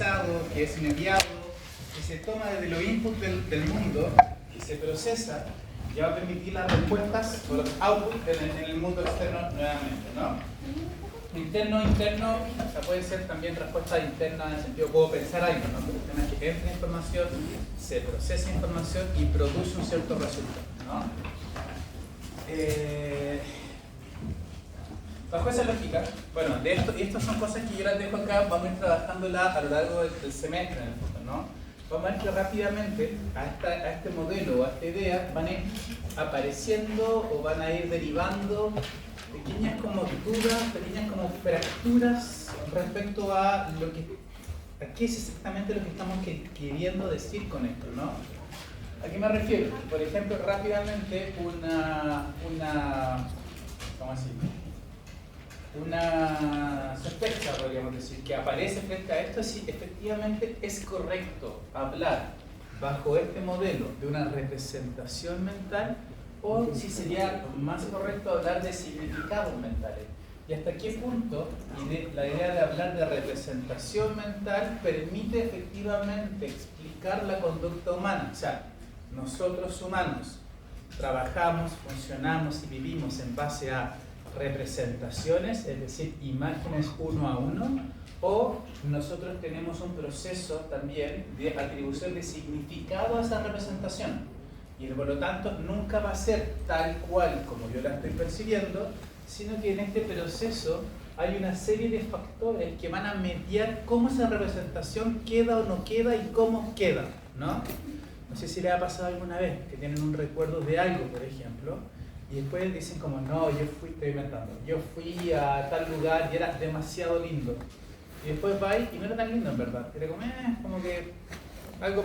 analizado, que es mediado, que se toma desde los inputs del mundo y se procesa, ya va a permitir las respuestas o los outputs en el mundo externo nuevamente, ¿no? Interno, o sea, puede ser también respuesta interna en el sentido, puedo pensar algo, ¿no? Pero el tema es que entra información, se procesa información y produce un cierto resultado, ¿no? Bajo esa lógica, bueno, de esto, y estas son cosas que yo las dejo acá, vamos a ir trabajándolas a lo largo del semestre en el fondo, ¿no? Vamos a ver que rápidamente a este modelo o a esta idea van a ir apareciendo o van a ir derivando pequeñas como dudas, pequeñas como fracturas respecto a lo que, a qué es exactamente lo que estamos queriendo decir con esto, ¿no? ¿A qué me refiero? Por ejemplo, rápidamente ¿cómo así? Una sospecha, podríamos decir, que aparece frente a esto, si efectivamente es correcto hablar bajo este modelo de una representación mental o si sería más correcto hablar de significados mentales. Y hasta qué punto la idea de hablar de representación mental permite efectivamente explicar la conducta humana. O sea, nosotros humanos trabajamos, funcionamos y vivimos en base a representaciones, es decir, imágenes uno a uno, o nosotros tenemos un proceso también de atribución de significado a esa representación y por lo tanto nunca va a ser tal cual como yo la estoy percibiendo, sino que en este proceso hay una serie de factores que van a mediar cómo esa representación queda o no queda y cómo queda, ¿no? No sé si les ha pasado alguna vez que tienen un recuerdo de algo, por ejemplo, y después dicen como, no, estoy inventando, yo fui a tal lugar y era demasiado lindo. Y después vais y no era tan lindo en verdad. Era como que algo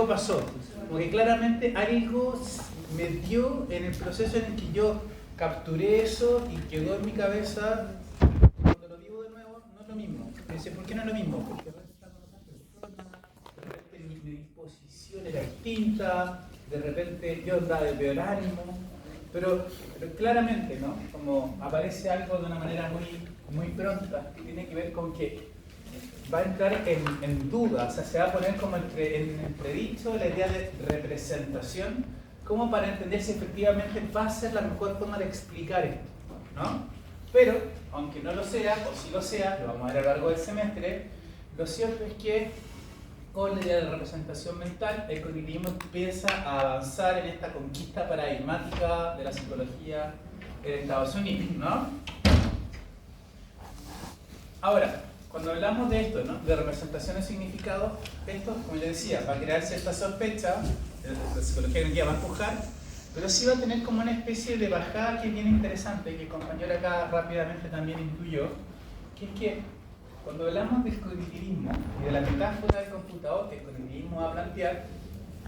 pasó. Como que claramente algo me dio en el proceso en el que yo capturé eso y quedó en mi cabeza. Cuando lo digo de nuevo, no es lo mismo. Me dice, ¿por qué no es lo mismo? Porque de repente mi disposición era distinta, de repente yo andaba de peor ánimo. Pero claramente, ¿no? Como aparece algo de una manera muy pronta, que tiene que ver con que va a entrar en duda, o sea, se va a poner como en entredicho la idea de representación, como para entender si efectivamente va a ser la mejor forma de explicar esto, ¿no? Pero, aunque no lo sea, o si lo sea, lo vamos a ver a lo largo del semestre, lo cierto es que con la idea de representación mental, el cognitivismo empieza a avanzar en esta conquista paradigmática de la psicología en Estados Unidos, ¿no? Ahora, cuando hablamos de esto, ¿no? De representación de significado, esto, como les decía, va a crear cierta sospecha, la psicología hoy en día va a empujar, pero sí va a tener como una especie de bajada que es bien interesante, que el compañero acá rápidamente también intuyó, que es que cuando hablamos del cognitivismo y de la metáfora del computador que el cognitivismo va a plantear,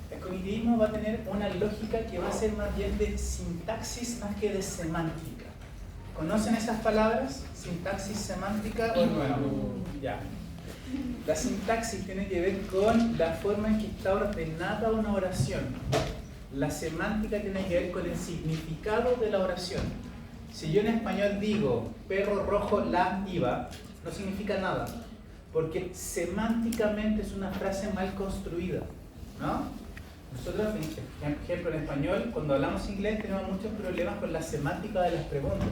el cognitivismo va a tener una lógica que va a ser más bien de sintaxis más que de semántica. ¿Conocen esas palabras? Sintaxis, semántica o no? Ya. La sintaxis tiene que ver con la forma en que está ordenada una oración. La semántica tiene que ver con el significado de la oración. Si yo en español digo perro rojo la iba, no significa nada, porque semánticamente es una frase mal construida, ¿no? Nosotros, por ejemplo, en español, cuando hablamos inglés, tenemos muchos problemas con la semántica de las preguntas.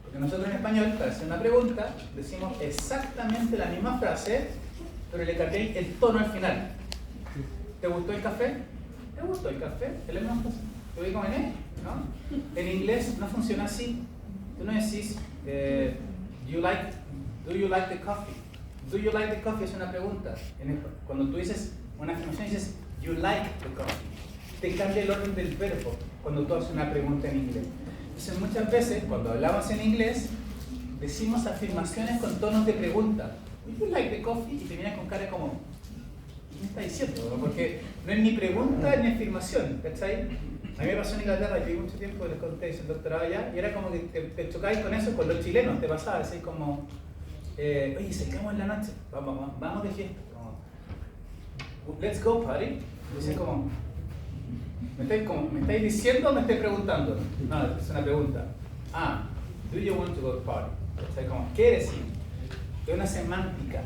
Porque nosotros en español, para hacer una pregunta, decimos exactamente la misma frase, pero le cambié el tono al final. ¿Te gustó el café? ¿Te gustó el café? Es la misma frase. ¿Te voy con él? ¿No? En inglés no funciona así. Tú no decís, do you like the coffee? Do you like the coffee es una pregunta. Cuando tú dices una afirmación, dices you like the coffee. Te cambia el orden del verbo cuando tú haces una pregunta en inglés. Entonces muchas veces cuando hablamos en inglés decimos afirmaciones con tonos de pregunta. Do you like the coffee? Y te viene con cara como, ¿qué me está diciendo? Porque no es ni pregunta ni afirmación, ¿cachai? A mí me pasó en Inglaterra, yo viví mucho tiempo, les conté, hice el doctorado allá, y era como que te chocabais con eso, con los chilenos, te pasaba, así como, oye, salgamos en la noche, vamos de fiesta, como, let's go party, y así como, ¿me estáis diciendo o me estáis preguntando? No, es una pregunta. Do you want to go to party? O sea, como, ¿qué decir? Es una semántica.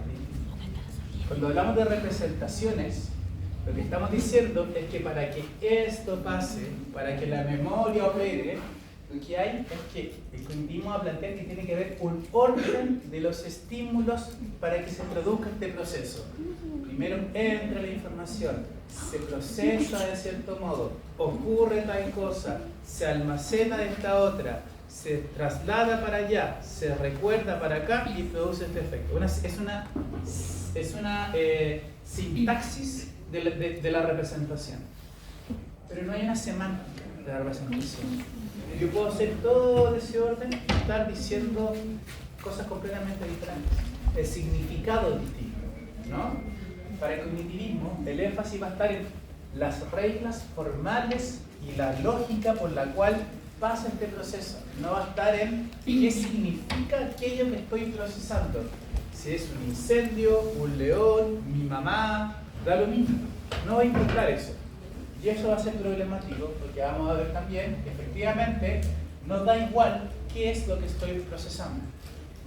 Cuando hablamos de representaciones, lo que estamos diciendo es que para que esto pase, para que la memoria opere, lo que hay es que el cognitivismo va a plantear que tiene que haber un orden de los estímulos para que se produzca este proceso. Primero entra la información, se procesa de cierto modo, ocurre tal cosa, se almacena de esta otra, se traslada para allá, se recuerda para acá y produce este efecto. Es una sintaxis de la representación. Pero no hay una semántica de la representación. Yo puedo hacer todo ese orden y estar diciendo cosas completamente diferentes. El significado es distinto, ¿no? Para el cognitivismo, el énfasis va a estar en las reglas formales y la lógica por la cual pasa este proceso. No va a estar en qué significa aquello que estoy procesando. Si es un incendio, un león, mi mamá, da lo mismo. No va a importar eso. Y eso va a ser problemático porque vamos a ver también que efectivamente nos da igual qué es lo que estoy procesando.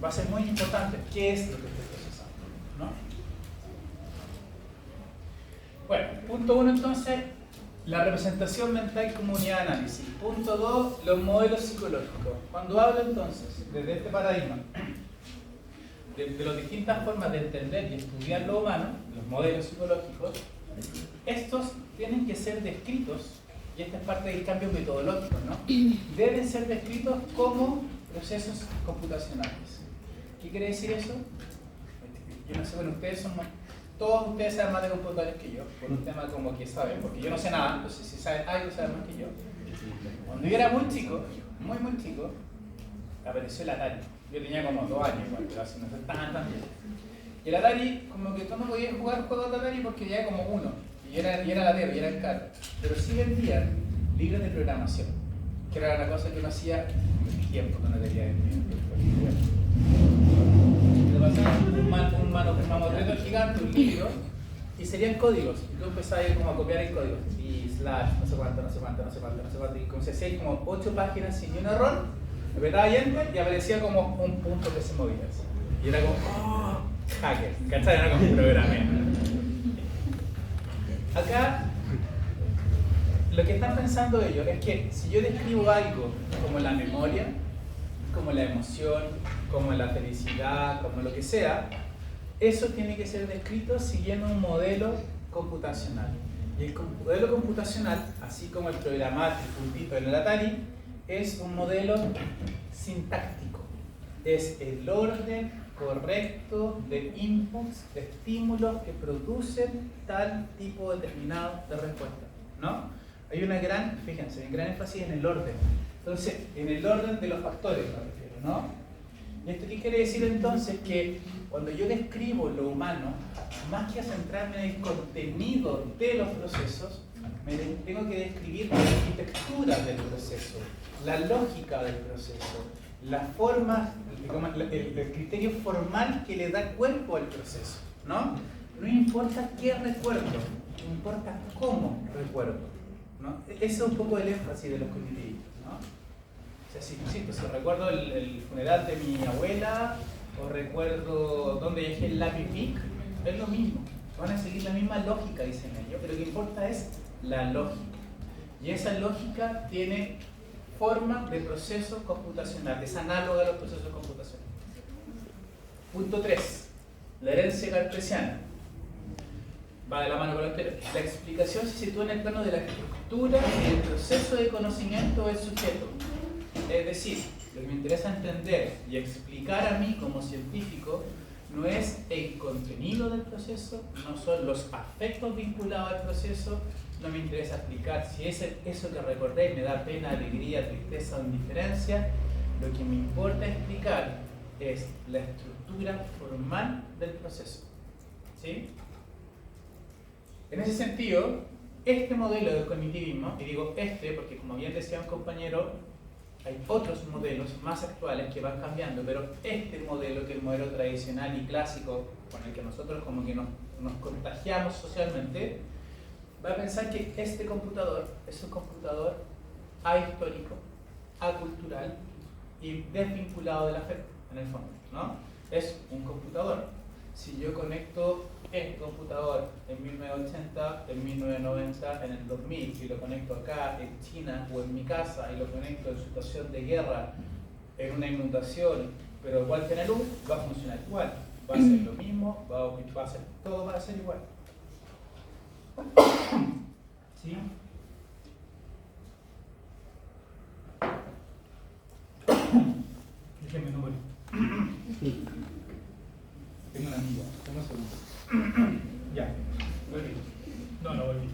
Va a ser muy importante qué es lo que estoy procesando, ¿no? Bueno, punto 1 entonces, la representación mental como unidad de análisis. Punto 2, los modelos psicológicos. Cuando hablo entonces desde este paradigma de las distintas formas de entender y estudiar lo humano, los modelos psicológicos, estos tienen que ser descritos, y esta es parte del cambio metodológico, ¿no? Deben ser descritos como procesos computacionales. ¿Qué quiere decir eso? Yo no sé, bueno, todos ustedes saben más de computadores que yo, por un tema como que saben, porque yo no sé nada, entonces si saben algo, saben más que yo. Cuando yo era muy chico, muy chico, apareció el Atari. Yo tenía como 2 años igual, pero así no fue tan bien. Y el Atari, como que tú no podías jugar juegos de Atari porque ya era como uno. Y era la tierra, y era caro. Pero sí vendían libros de programación, que era una cosa que uno hacía en mi tiempo, que no tenía en mi tiempo. Te pasaban un mamotreto gigante, un libro, y serían códigos. Y tú empezabas como a copiar el código. Y slash, no sé cuánto. Y como se hacía como 8 páginas sin ni un error, apretaba enter y aparecía como un punto que se movía así. Y era como, ¡oh! Hacker, ¿cachai? Era como un programa. Acá, lo que están pensando ellos es que si yo describo algo como la memoria, como la emoción, como la felicidad, como lo que sea, eso tiene que ser descrito siguiendo un modelo computacional. Y el modelo computacional, así como el programar el puntito en el Atari, es un modelo sintáctico. Es el orden correcto de inputs, de estímulos que producen tal tipo determinado de respuesta, ¿no? Hay una gran, fíjense, un gran énfasis en el orden. Entonces, en el orden de los factores me refiero, ¿no? ¿Y esto qué quiere decir entonces? Que cuando yo describo lo humano, más que centrarme en el contenido de los procesos, tengo que describir la arquitectura del proceso, la lógica del proceso, la forma, el criterio formal que le da cuerpo al proceso, ¿no? No importa qué recuerdo, no importa cómo recuerdo, ¿no? Ese es un poco el énfasis de los cognitivistas, ¿no? O sea, si recuerdo el funeral de mi abuela o recuerdo dónde dejé el lápiz Bic, es lo mismo, van a seguir la misma lógica, dicen ellos, pero lo que importa es la lógica. Y esa lógica tiene forma de proceso computacional, es análoga a los procesos computacionales. Punto 3. La herencia cartesiana. Va de la mano con lo anterior. La explicación se sitúa en el plano de la estructura y el proceso de conocimiento del sujeto. Es decir, lo que me interesa entender y explicar a mí como científico no es el contenido del proceso, no son los afectos vinculados al proceso. No me interesa explicar si es eso que recordé me da pena, alegría, tristeza o indiferencia. Lo que me importa explicar es la estructura formal del proceso. ¿Sí? En ese sentido, este modelo de cognitivismo, y digo este porque como bien decía un compañero, hay otros modelos más actuales que van cambiando, pero este modelo, que es el modelo tradicional y clásico con el que nosotros como que nos contagiamos socialmente, va a pensar que este computador es un computador ahistórico, acultural y desvinculado del afecto, en el fondo, ¿no? Es un computador. si yo conecto este computador en 1980, en 1990, en el 2000, y lo conecto acá en China o en mi casa y lo conecto en situación de guerra, en una inundación, pero igual tiene luz, va a funcionar igual, va a ser lo mismo, todo va a ser igual. ¿Sí? Déjenme no morir. Tengo una amiga, un segundo. Ya, volví. No volví.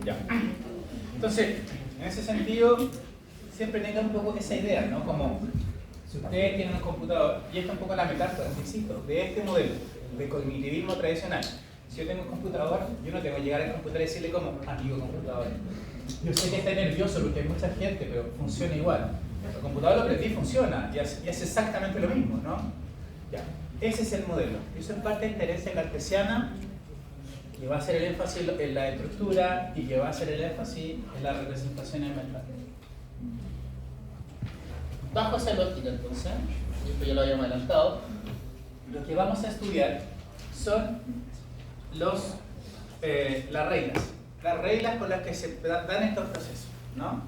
Ya. Entonces, en ese sentido, siempre tengan un poco esa idea, ¿no? Como si ustedes tienen un computador, y esta es un poco la metáfora, insisto, de este modelo de cognitivismo tradicional. Si yo tengo un computador, yo no tengo que llegar al computador y decirle como, amigo computador. Yo sé que está nervioso porque hay mucha gente, pero funciona igual. El computador lo aprendí, funciona, y hace exactamente lo mismo, ¿no? Ya, ese es el modelo. Eso es parte de esta herencia cartesiana, que va a hacer el énfasis en la estructura y que va a hacer el énfasis en las representaciones mentales. Bajo esa lógica, entonces, esto ya lo habíamos adelantado, lo que vamos a estudiar son las reglas con las que se dan estos procesos, ¿no?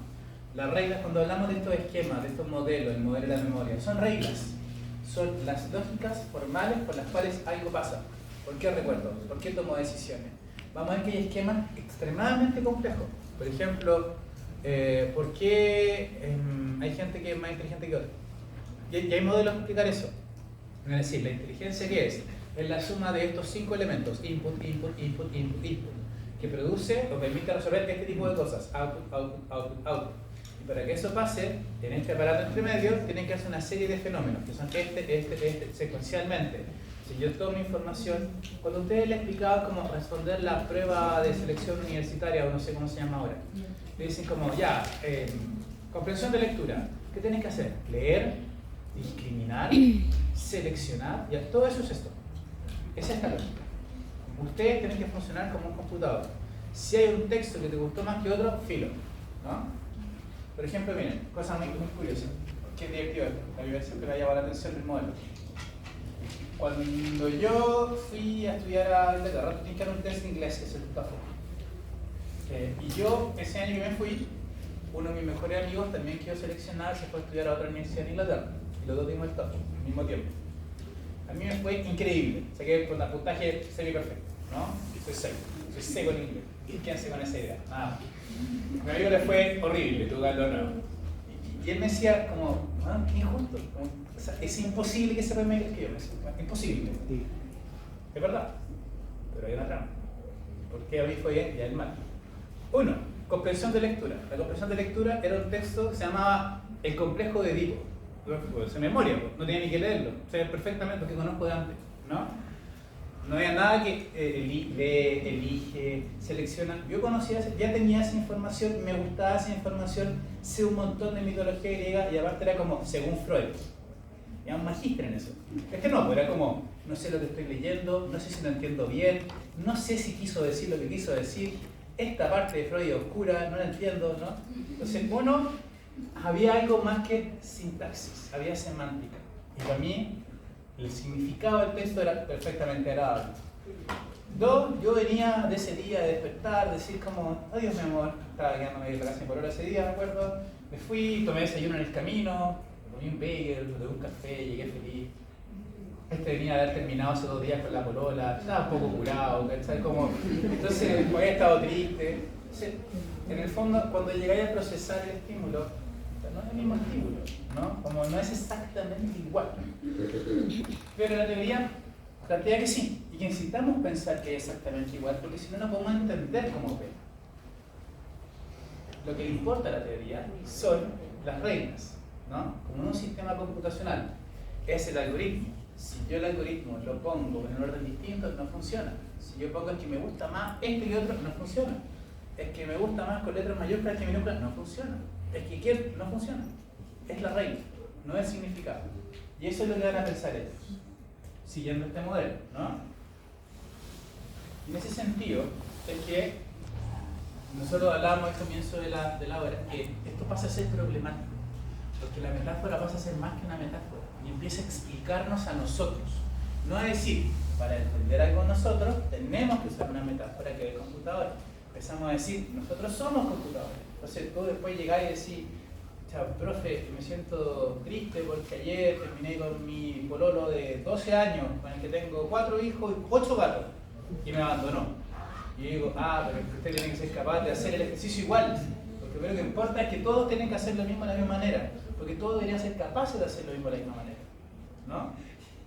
Las reglas, cuando hablamos de estos esquemas, de estos modelos, el modelo de la memoria, son reglas, son las lógicas formales por las cuales algo pasa. ¿Por qué recuerdo? ¿Por qué tomo decisiones? Vamos a ver que hay esquemas extremadamente complejos. Por ejemplo, ¿por qué hay gente que es más inteligente que otra? Y hay modelos para explicar eso. Es decir, la inteligencia, ¿qué es? Es la suma de estos 5 elementos, input, input, input, input, input, que produce o permite resolver este tipo de cosas, output, output, output, output. Y para que eso pase, en este aparato entre medio, tienen que hacer una serie de fenómenos, que son secuencialmente. Si yo tomo información, cuando ustedes le explicaban cómo responder la prueba de selección universitaria, o no sé cómo se llama ahora, le dicen como, ya, comprensión de lectura, ¿qué tienes que hacer? Leer, discriminar, seleccionar, ya, todo eso es esto. Es esta lógica. Ustedes tienen que funcionar como un computador. Si hay un texto que te gustó más que otro, filo, ¿no? Por ejemplo, miren, cosa muy curiosa, qué divertido esto, la vibración que me ha llamado la atención del modelo. Cuando yo fui a estudiar a Inglaterra, tenía que dar un test de inglés, que es el TOEFL. Y yo, ese año que me fui, uno de mis mejores amigos también quedó seleccionado y se fue a estudiar a otra universidad en Inglaterra. Y los dos dimos el TOEFL al mismo tiempo. A mí me fue increíble, saqué con el puntaje semi-perfecto, ¿no? Soy seco en inglés. Quédense con esa idea, nada. A mi amigo le fue horrible, tuvo que darlo nuevo. Y él me decía como, qué injusto, o sea, es imposible que sepa más que yo, imposible. Sí. Es verdad, pero hay una trampa. ¿Por qué a mí fue bien y a él mal? Uno, comprensión de lectura. La comprensión de lectura era un texto que se llamaba El complejo de Edipo. Se memoria, no tenía ni que leerlo, sé perfectamente lo que conozco de antes, ¿no? No había nada que lee, elige, selecciona. Yo conocía, ya tenía esa información, me gustaba esa información, sé un montón de mitología griega y aparte era como, según Freud, era un magíster en eso. No, era como, no sé lo que estoy leyendo, no sé si lo entiendo bien, no sé si quiso decir lo que quiso decir, esta parte de Freud es oscura, no la entiendo, ¿no? Entonces, uno, había algo más que sintaxis, había semántica. Y para mí, el significado del texto era perfectamente agradable. Dos, yo venía de ese día de despertar, decir como, adiós mi amor, estaba quedándome en la casa por hora ese día, me acuerdo. Me fui, tomé desayuno en el camino, comí un bagel, tomé un café, llegué feliz. Venía de haber terminado hace 2 días con la polola, estaba un poco curado, ¿sabes? Como, entonces, había estado triste. Entonces, en el fondo, cuando llegáis a procesar el estímulo, no es el mismo estímulo, ¿no? Como no es exactamente igual. Pero la teoría plantea que sí, y que necesitamos pensar que es exactamente igual, porque si no, no podemos entender cómo ve. Lo que le importa a la teoría son las reglas, ¿no? Como en un sistema computacional, es el algoritmo. Si yo el algoritmo lo pongo en un orden distinto, no funciona. Si yo pongo el que me gusta más este y otro, no funciona. El que me gusta más con letras mayúsculas que minúsculas, no funciona. Es que ¿qué? No funciona. Es la regla, no es el significado. Y eso es lo que van a pensar ellos, siguiendo este modelo, ¿no? En ese sentido, es que nosotros hablábamos al comienzo de la obra que esto pasa a ser problemático, porque la metáfora pasa a ser más que una metáfora y empieza a explicarnos a nosotros, no a decir, para entender algo nosotros tenemos que usar una metáfora que es el computador. Empezamos a decir, nosotros somos computadores. Entonces tú después llegás y decís, profe, me siento triste porque ayer terminé con mi pololo de 12 años, con el que tengo 4 hijos y 8 gatos, y me abandonó. Y yo digo, pero usted tiene que ser capaz de hacer el ejercicio igual, porque lo que importa es que todos tienen que hacer lo mismo de la misma manera, porque todos deberían ser capaces de hacer lo mismo de la misma manera, ¿no?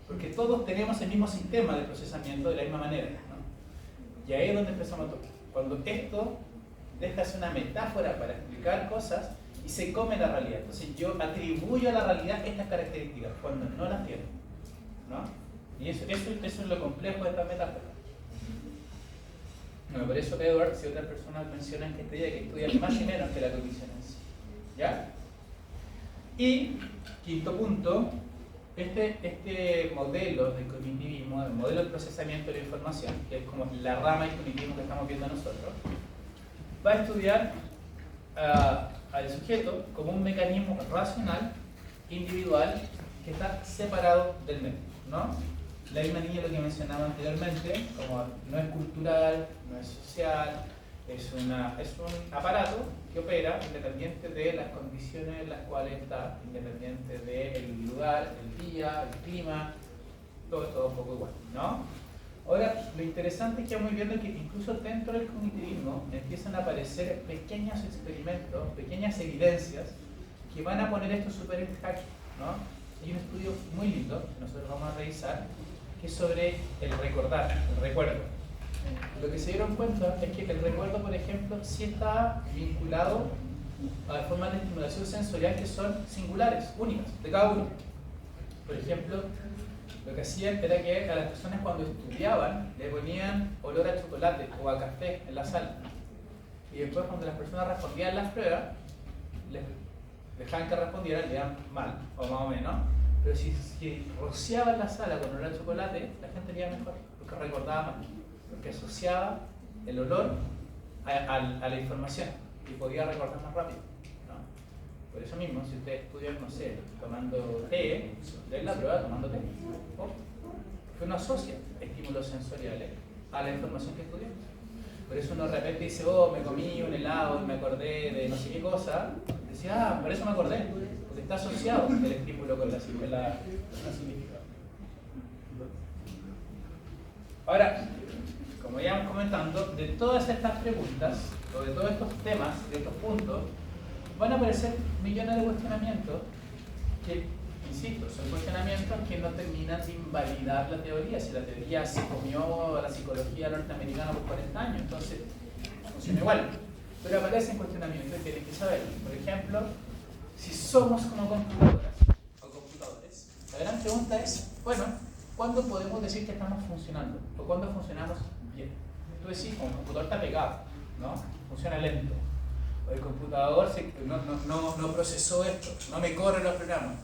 Porque todos tenemos el mismo sistema de procesamiento de la misma manera, ¿no? Y ahí es donde empezamos a tocar. Cuando esto deja de ser una metáfora para explicar cosas y se come la realidad. Entonces yo atribuyo a la realidad estas características cuando no las tiene, ¿no? Y eso es lo complejo de esta metáfora. Bueno, por eso Edwards y otras personas mencionan que que estudia más y menos que la cognición en sí. ¿Ya? Y, quinto punto, este modelo de cognitivismo, el modelo de procesamiento de la información, que es como la rama del cognitivismo que estamos viendo nosotros, va a estudiar al sujeto como un mecanismo racional, individual, que está separado del medio, ¿no? La misma línea de lo que mencionaba anteriormente, como no es cultural, no es social, es un aparato que opera independiente de las condiciones en las cuales está, independiente del lugar, el día, el clima, todo un poco igual, ¿no? Ahora, lo interesante es que vamos viendo que incluso dentro del cognitivismo empiezan a aparecer pequeños experimentos, pequeñas evidencias que van a poner esto súper en jaque, ¿no? Hay un estudio muy lindo que nosotros vamos a revisar que es sobre el recordar, el recuerdo. Lo que se dieron cuenta es que el recuerdo, por ejemplo, sí está vinculado a formas de estimulación sensorial que son singulares, únicas, de cada uno. Por ejemplo, lo que hacían era que a las personas cuando estudiaban le ponían olor a chocolate o a café en la sala. Y después cuando las personas respondían las pruebas, les dejaban que respondieran, le daban mal, o más o menos. Pero si rociaban la sala con olor a chocolate, la gente le iba mejor, porque recordaba más, porque asociaba el olor a la información y podía recordar más rápido, ¿no? Por eso mismo, si ustedes estudian, no sé, tomando té, leen la prueba tomando té, porque uno asocia estímulos sensoriales a la información que estudiamos. Por eso uno de repente dice, me comí un helado y me acordé de no sé qué cosa, decía, por eso me acordé, porque está asociado el estímulo con la significado. Ahora, como ya íbamos comentando, de todas estas preguntas, o de todos estos temas, de estos puntos, van a aparecer millones de cuestionamientos que, insisto, son cuestionamientos que no terminan de invalidar la teoría. Si la teoría se comió a la psicología norteamericana por 40 años, entonces funciona igual. Pero aparecen cuestionamientos que tienen que saber. Por ejemplo, si somos como computadoras o computadores, la gran pregunta es, bueno, ¿cuándo podemos decir que estamos funcionando? ¿O cuándo funcionamos bien? Tú decís, como el computador está pegado, ¿no? Funciona lento. O el computador no procesó esto, no me corre los programas.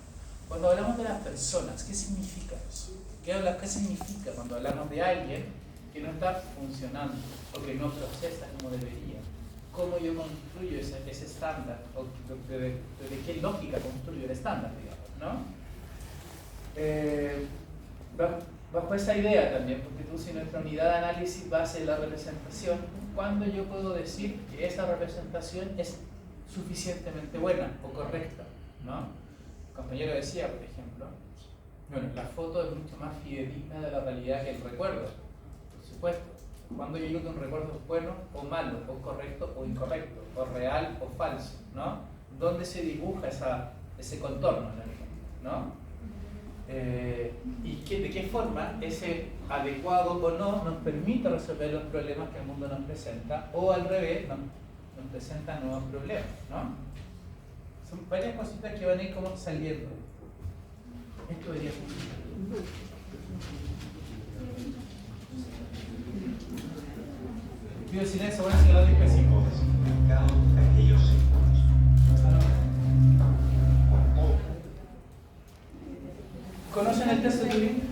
Cuando hablamos de las personas, ¿qué significa eso? ¿Qué significa cuando hablamos de alguien que no está funcionando o que no procesa como debería? ¿Cómo yo construyo ese estándar? ¿O de qué lógica construyo el estándar, digamos, ¿no? Bajo esa idea también, porque tú, si nuestra unidad de análisis va a ser la representación, ¿cuándo yo puedo decir que esa representación es suficientemente buena o correcta, ¿no? El compañero decía, por ejemplo, bueno, la foto es mucho más fidedigna de la realidad que el recuerdo, por supuesto. Cuando yo digo que un recuerdo es bueno o malo, o correcto o incorrecto, o real o falso, ¿no? ¿Dónde se dibuja ese contorno, ¿no? Y de qué forma ese adecuado o no nos permite resolver los problemas que el mundo nos presenta, o al revés, nos presenta nuevos problemas, ¿no? Son varias cositas que van a ir como saliendo. Esto debería funcionar. Pido silencio, bueno, si lo doy específico. ¿Conocen el test de Turing?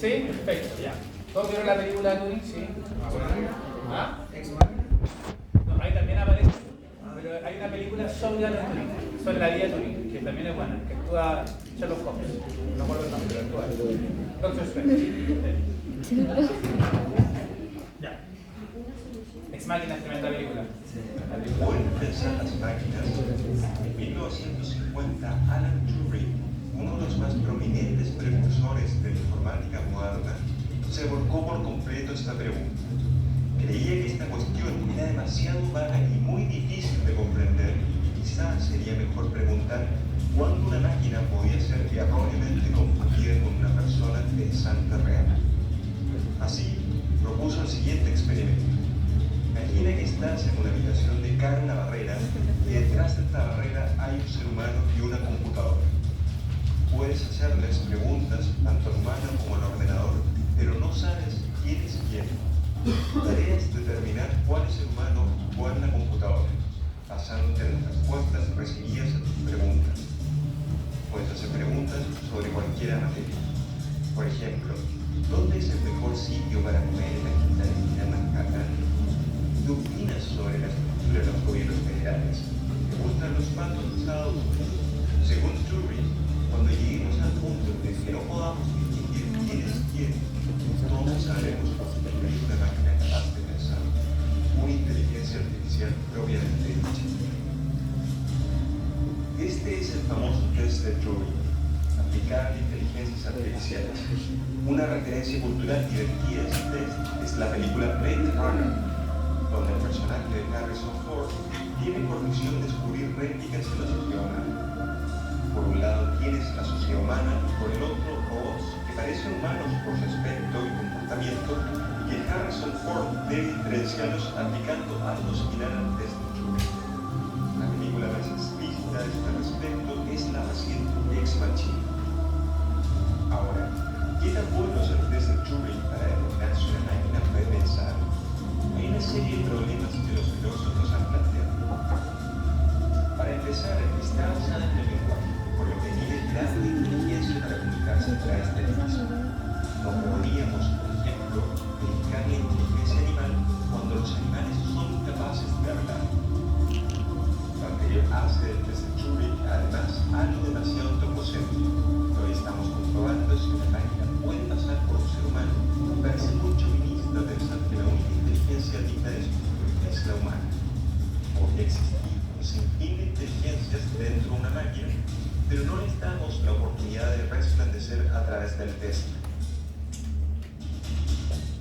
Sí, perfecto, ya. ¿Todos vieron la película de Turing? Sí. ¿Ah? No, ahí también sobre Alan Turing, sobre la vida de Turing, que también es buena, que actúa Sherlock Holmes, no me acuerdo el nombre, pero actúa Doctor Strange. Ya. Ex Machina es tremenda película. Pueden pensar las máquinas. En 1950, Alan Turing, uno de los más prominentes precursores de la informática moderna, se volcó por completo esta pregunta. Creía que esta cuestión era demasiado vaga y muy difícil de comprender, y quizás sería mejor preguntar cuándo una máquina podía ser erróneamente confundida con una persona pensante real. Así, propuso el siguiente experimento. Imagina que estás en una habitación de cara a una barrera y detrás de esta barrera hay un ser humano y una computadora. Puedes hacerles preguntas tanto al humano como al ordenador, pero no sabes quién es quién. Tu tarea es determinar cuál es el humano y cuál la computadora, basándote en las respuestas recibidas a tus preguntas. Puedes hacer preguntas sobre cualquier materia. Por ejemplo, ¿dónde es el mejor sitio para comer en la quinta esquina de Manhattan? ¿Qué opinas sobre la estructura de los gobiernos federales? ¿Te gustan los patos asados? Según Turing, cuando lleguemos al punto en que no podamos distinguir quién es quién, entonces sabremos que hay una máquina capaz de pensar, una inteligencia artificial propiamente dicha. Este es el famoso test de Turing, aplicable a inteligencias artificiales. Una referencia cultural divertida de este test es la película Blade Runner, donde el personaje de Harrison Ford tiene por misión descubrir réplicas de la sociedad humana. Por un lado tienes la sociedad humana y por el otro robots que parecen humanos por su aspecto y comportamiento, y que Harrison Ford debe diferenciarlos aplicando algo similar al test de Turing. La película más explícita de este respecto es la reciente Ex Machina. Ahora, ¿qué tan bueno es el test de Turing para determinar si una máquina puede pensar? Hay una serie de problemas que los filósofos han planteado. Para empezar, está basada en el lenguaje, por lo que tiene grado de inteligencia para comunicarse a través de la misma. No podríamos, por ejemplo, verificar la inteligencia animal cuando los animales son capaces de hablar. Lo anterior hace del test de Turing, además, algo demasiado antropocéntrico. Lo que estamos comprobando es que una máquina puede pasar por un ser humano y parece muy chauvinista pensar que la única inteligencia digna de su es la humana. Podría existir un sinfín de inteligencias dentro de una máquina, pero no les damos la oportunidad de resplandecer a través del test.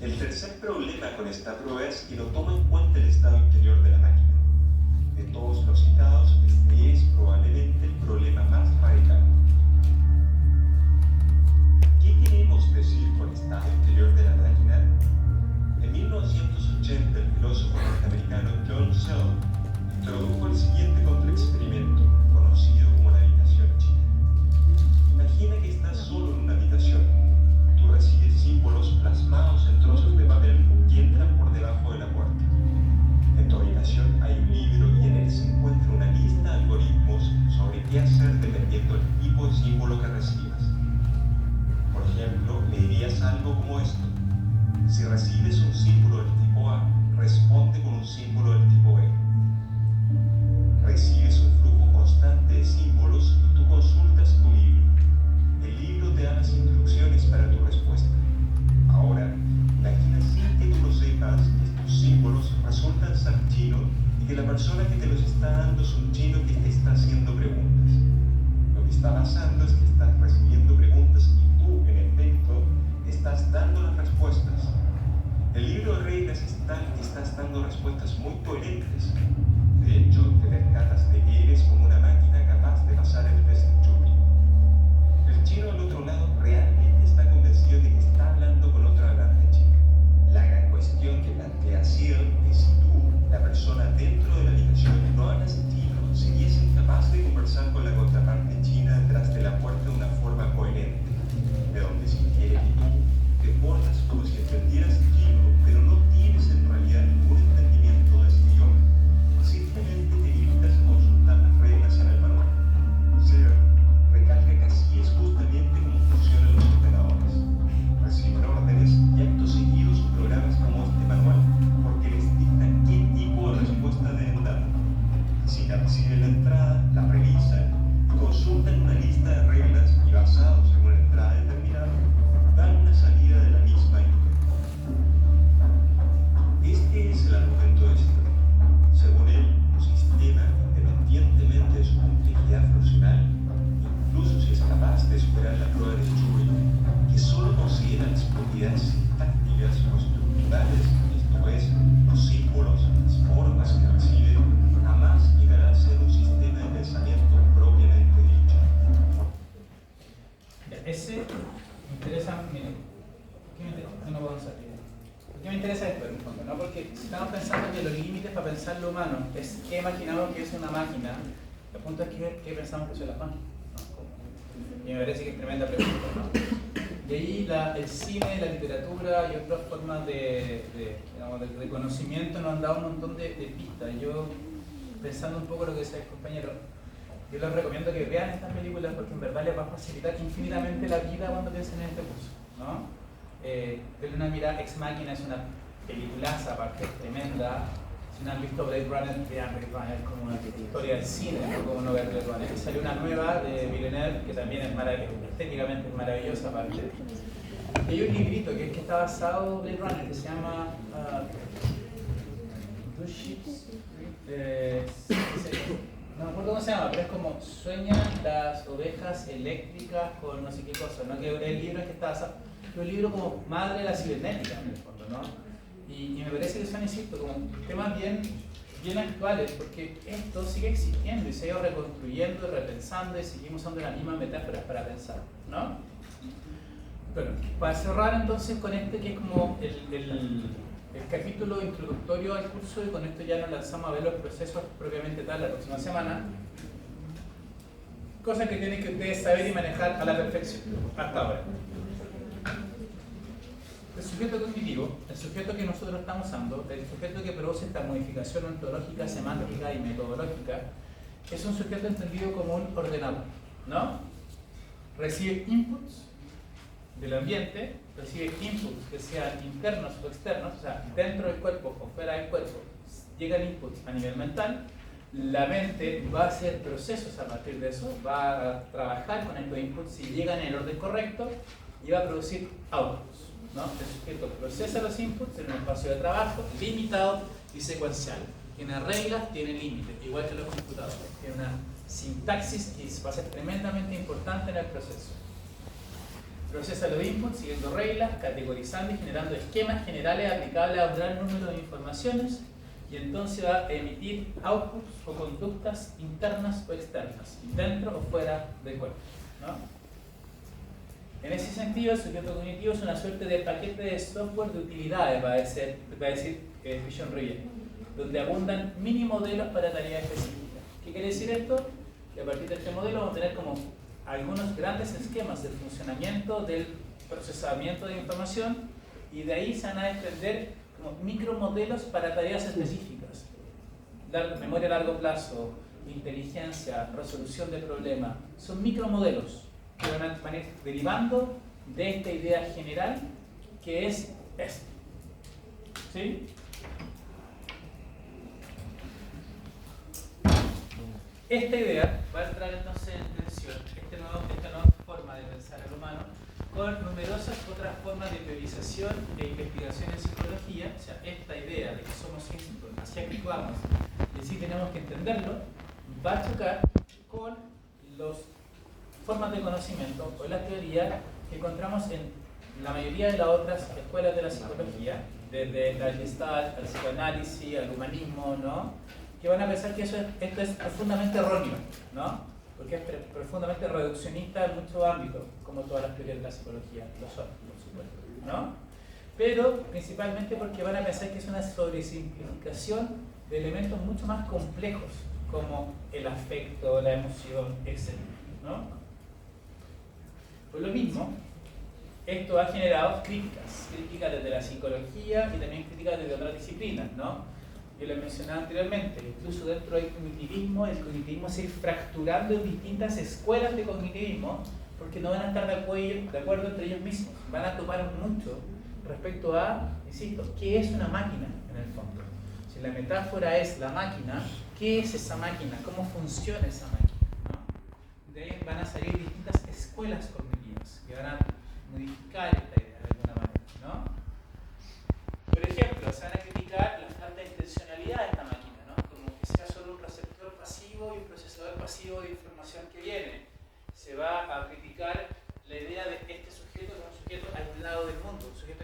El tercer problema con esta prueba es que no toma en cuenta el estado interior de la máquina. De todos los citados, este es probablemente el problema más radical. ¿Qué queremos decir con estado interior de la máquina? En 1980, el filósofo norteamericano John Searle introdujo el siguiente contraexperimento, conocido como la habitación chica. Imagina que estás solo en una habitación. Tú recibes símbolos plasmados en trozos de papel que entran por debajo de la puerta. En tu habitación hay un libro y en él se encuentra una lista de algoritmos sobre qué hacer dependiendo del tipo de símbolo que recibas. Por ejemplo, le dirías algo como esto. Si recibes un símbolo del tipo A, responde con un símbolo del tipo B. Recibes un flujo constante de símbolos y tú consultas tu libro. El libro te da las instrucciones para tu respuesta. Ahora, imagina sin que tú lo sepas que estos símbolos resultan ser chino y que la persona que te los está dando es un chino que te está haciendo preguntas. Lo que está pasando es que estás recibiendo preguntas y tú, en efecto, estás dando las respuestas. El libro de reglas es tal que estás dando respuestas muy coherentes. De hecho, te percatas de que eres como una máquina capaz de pasar el test de Turing. El chino al otro lado realmente está convencido de que está hablando con otra hablante chica. La gran cuestión que plantea Searle es si tú, la persona dentro de la habitación, no hablas chino, serías incapaz de conversar con la contraparte china detrás de la puerta de una forma coherente, de donde se infiere que tú te portas como si entendieras chino, pero no tienes en realidad ningún entendimiento de ese idioma. Simplemente te limitas a consultar las reglas en el manual. Searle entidades sintácticas o estructurales, esto es, los símbolos, las formas que recibe, jamás llegará a ser un sistema de pensamiento propiamente dicho. Ese me interesa, miren, ¿por qué me interesa? No puedo pensar. ¿Por qué me interesa esto en el fondo? ¿No? Porque si estamos pensando que los límites para pensar lo humano es que imaginamos que es una máquina, el punto es que ¿qué pensamos que son las máquinas? ¿No? Y me parece que es tremenda pregunta, ¿no? De ahí el cine, la literatura y otras formas digamos, de conocimiento nos han dado un montón de pistas. Yo, pensando un poco lo que decía el compañero, yo les recomiendo que vean estas películas porque en verdad les va a facilitar infinitamente la vida cuando piensen en este curso, ¿no? Denle una mirada. Ex Machina es una peliculaza, aparte, tremenda. Si no han visto Blade Runner, vean Blade Runner como una historia del cine, no como no ver Blade Runner. Y salió una nueva de Villeneuve que también es estéticamente maravillosa, aparte. Y hay un librito que está basado en Blade Runner que se llama Two Ships. No me acuerdo cómo se llama, pero es como sueñan las ovejas eléctricas con no sé qué cosa, ¿no? Que el libro es que está basado, es un libro como madre de la cibernética en el fondo, ¿no? Y me parece que son, insisto, como temas bien actuales, porque esto sigue existiendo y se ha ido reconstruyendo, repensando y seguimos usando las mismas metáforas para pensar, ¿no? Bueno, para cerrar entonces con este que es como el capítulo introductorio al curso, y con esto ya nos lanzamos a ver los procesos propiamente tal la próxima semana. Cosas que tienen que ustedes saber y manejar a la perfección hasta ahora. El sujeto cognitivo, el sujeto que nosotros estamos usando, el sujeto que produce esta modificación ontológica, semántica y metodológica, es un sujeto entendido como un ordenador, ¿no? Recibe inputs del ambiente, recibe inputs que sean internos o externos, o sea, dentro del cuerpo o fuera del cuerpo, llegan inputs a nivel mental, la mente va a hacer procesos a partir de eso, va a trabajar con estos inputs si llegan en el orden correcto y va a producir outputs, ¿no? El sujeto procesa los inputs en un espacio de trabajo limitado y secuencial. Tiene reglas, tiene límites, igual que los computadores. Tiene una sintaxis que va a ser tremendamente importante en el proceso. Procesa los inputs siguiendo reglas, categorizando y generando esquemas generales aplicables a un gran número de informaciones, y entonces va a emitir outputs o conductas internas o externas, dentro o fuera del cuerpo, ¿no? En ese sentido, el sujeto cognitivo es una suerte de paquete de software de utilidades, va a decir Fisher Rivers, donde abundan mini modelos para tareas específicas. ¿Qué quiere decir esto? Que a partir de este modelo vamos a tener como algunos grandes esquemas del funcionamiento del procesamiento de información, y de ahí se van a extender como micromodelos para tareas específicas. Memoria a largo plazo, inteligencia, resolución de problemas, son micromodelos que van a ir derivando de esta idea general que es esto. ¿Sí? Esta idea va a entrar entonces en tensión, esta nueva forma de pensar al humano, con numerosas otras formas de teorización e investigación en psicología. O sea, esta idea de que somos instintos, así actuamos y así tenemos que entenderlo, va a chocar con las formas de conocimiento o las teorías que encontramos en la mayoría de las otras escuelas de la psicología, desde la Gestalt, al psicoanálisis, al humanismo, ¿no? Que van a pensar que esto es profundamente erróneo, ¿no? Porque es profundamente reduccionista en muchos ámbitos, como todas las teorías de la psicología lo son, por supuesto, ¿no? Pero principalmente porque van a pensar que es una sobresimplificación de elementos mucho más complejos, como el afecto, la emoción, etc., ¿no? Por lo mismo, esto ha generado críticas desde la psicología y también críticas desde otras disciplinas, ¿no? Yo lo mencionaba anteriormente, incluso dentro del cognitivismo, el cognitivismo se ir fracturando en distintas escuelas de cognitivismo, porque no van a estar de acuerdo entre ellos mismos, van a topar mucho respecto a, insisto, ¿qué es una máquina en el fondo? Si la metáfora es la máquina, ¿qué es esa máquina? ¿Cómo funciona esa máquina? ¿No? De ahí van a salir distintas escuelas cognitivas que van a modificar esta idea de alguna manera, ¿no? Por ejemplo, se van a criticar la falta de intencionalidad de esta máquina, ¿no? Como que sea solo un receptor pasivo y un procesador pasivo de información que viene. Se va a criticar la idea de este sujeto como un sujeto aislado del mundo, un sujeto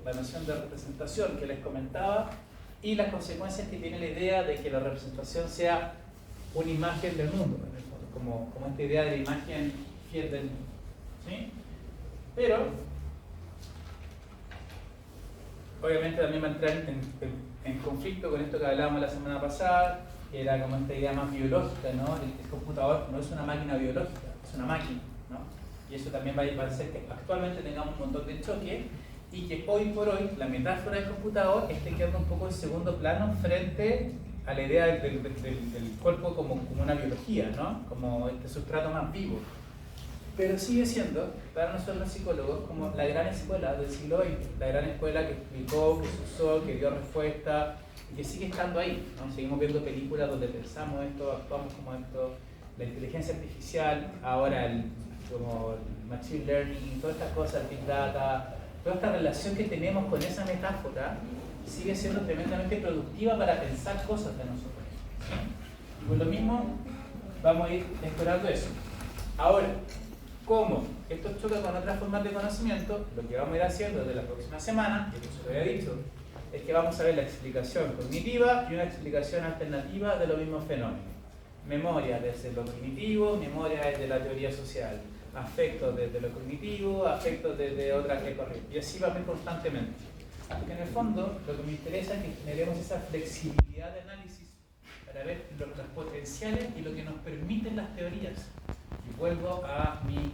la noción de representación que les comentaba y las consecuencias que tiene la idea de que la representación sea una imagen del mundo, como esta idea de la imagen fiel del mundo. ¿Sí? Pero, obviamente también va a entrar en conflicto con esto que hablábamos la semana pasada, que era como esta idea más biológica, ¿no? El computador no es una máquina biológica, es una máquina, ¿no? Y eso también va a hacer que actualmente tengamos un montón de choque y que hoy por hoy la metáfora del computador esté quedando un poco en segundo plano frente a la idea del cuerpo como una biología, ¿no? Como este sustrato más vivo. Pero sigue siendo, para nosotros los psicólogos, como la gran escuela del siglo XX, la gran escuela que explicó, que se usó, que dio respuesta y que sigue estando ahí, ¿no? Seguimos viendo películas donde pensamos esto, actuamos como esto, la inteligencia artificial, ahora como el machine learning, todas estas cosas, el big data, toda esta relación que tenemos con esa metáfora sigue siendo tremendamente productiva para pensar cosas de nosotros. ¿Sí? Y por lo mismo vamos a ir explorando eso. Ahora, ¿cómo esto choca con otras formas de conocimiento? Lo que vamos a ir haciendo desde la próxima semana, y eso se lo había dicho, es que vamos a ver la explicación cognitiva y una explicación alternativa de los mismos fenómenos. Memoria desde lo cognitivo, memoria desde la teoría social, afectos desde lo cognitivo, afectos desde otras recorridas. Y así va a ir constantemente. Porque en el fondo lo que me interesa es que generemos esa flexibilidad de análisis para ver los potenciales y lo que nos permiten las teorías. Y vuelvo a mi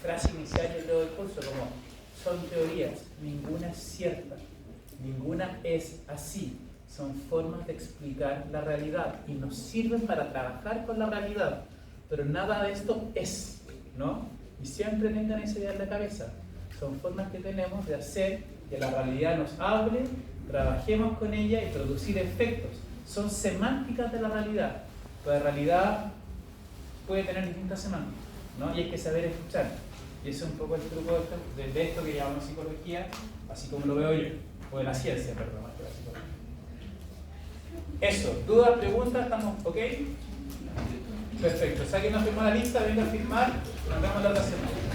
frase inicial de todo el curso, como son teorías, ninguna es cierta, ninguna es así. Son formas de explicar la realidad y nos sirven para trabajar con la realidad, pero nada de esto es, ¿no? Y siempre tengan esa idea en la cabeza. Son formas que tenemos de hacer que la realidad nos hable, trabajemos con ella y producir efectos. Son semánticas de la realidad. La realidad puede tener distintas semánticas, ¿no? Y hay que saber escuchar. Y ese es un poco el truco de esto que llamamos psicología, así como lo veo yo, o de la ciencia, perdón, más que la psicología. Eso, dudas, preguntas, ¿estamos ok? Perfecto, saquen una firma la lista, venga a firmar, nos vemos la otra semana.